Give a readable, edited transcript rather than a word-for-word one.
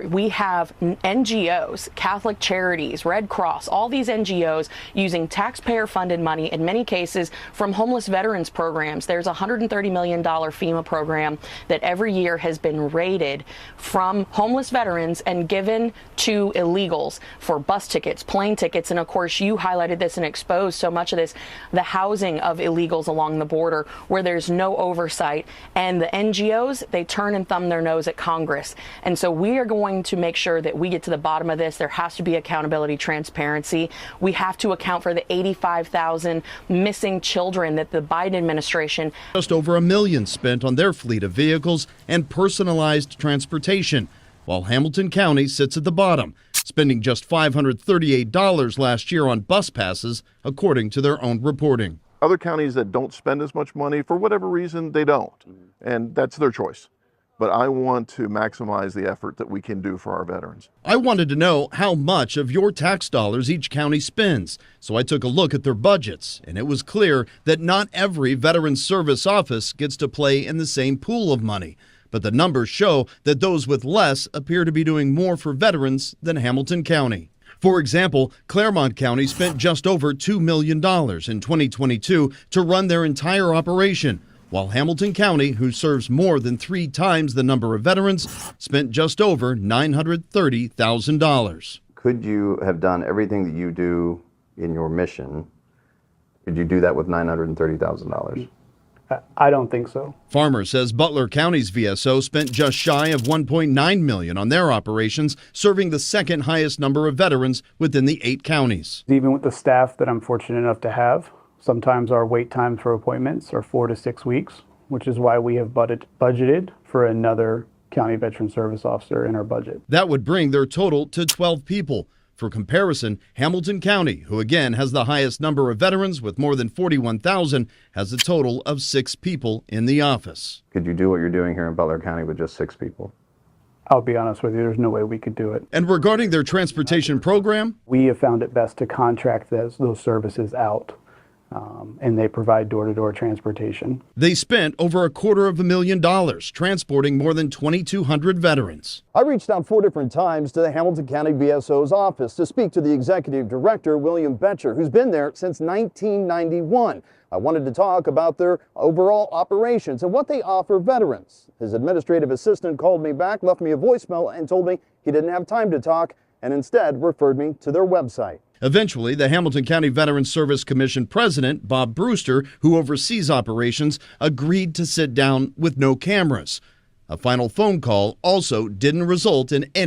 We have NGOs, Catholic Charities, Red Cross, all these NGOs using taxpayer-funded money, in many cases from homeless veterans programs. There's a $130 million FEMA program that every year has been raided from homeless veterans and given to illegals for bus tickets, plane tickets, and of course you highlighted this and exposed so much of this, the housing of illegals along the border where there's no oversight. And the NGOs, they turn and thumb their nose at Congress. And so we are going to make sure that we get to the bottom of this. There has to be accountability, transparency. We have to account for the 85,000 missing children that the Biden administration. Just over $1 million spent on their fleet of vehicles and personalized transportation, while Hamilton County sits at the bottom, spending just $538 last year on bus passes, according to their own reporting. Other counties that don't spend as much money, for whatever reason, they don't, and that's their choice. But I want to maximize the effort that we can do for our veterans. I wanted to know how much of your tax dollars each county spends, so I took a look at their budgets, and it was clear that not every Veterans Service office gets to play in the same pool of money. But the numbers show that those with less appear to be doing more for veterans than Hamilton County. For example, Claremont County spent just over $2 million in 2022 to run their entire operation, while Hamilton County, who serves more than 3 times the number of veterans, spent just over $930,000. Could you have done everything that you do in your mission? Could you do that with $930,000? I don't think so. Farmer says Butler County's VSO spent just shy of $1.9 million on their operations, serving the second highest number of veterans within the 8 counties. Even with the staff that I'm fortunate enough to have, sometimes our wait times for appointments are 4 to 6 weeks, which is why we have budgeted for another county veteran service officer in our budget. That would bring their total to 12 people. For comparison, Hamilton County, who again has the highest number of veterans with more than 41,000, has a total of 6 people in the office. Could you do what you're doing here in Butler County with just 6 people? I'll be honest with you, there's no way we could do it. And regarding their transportation program, we have found it best to contract those services out. And they provide door-to-door transportation. They spent over $250,000 transporting more than 2,200 veterans. I reached out 4 different times to the Hamilton County VSO's office to speak to the executive director, William Betcher, who's been there since 1991. I wanted to talk about their overall operations and what they offer veterans. His administrative assistant called me back, left me a voicemail, and told me he didn't have time to talk, and instead referred me to their website. Eventually, the Hamilton County Veterans Service Commission president, Bob Brewster, who oversees operations, agreed to sit down with no cameras. A final phone call also didn't result in any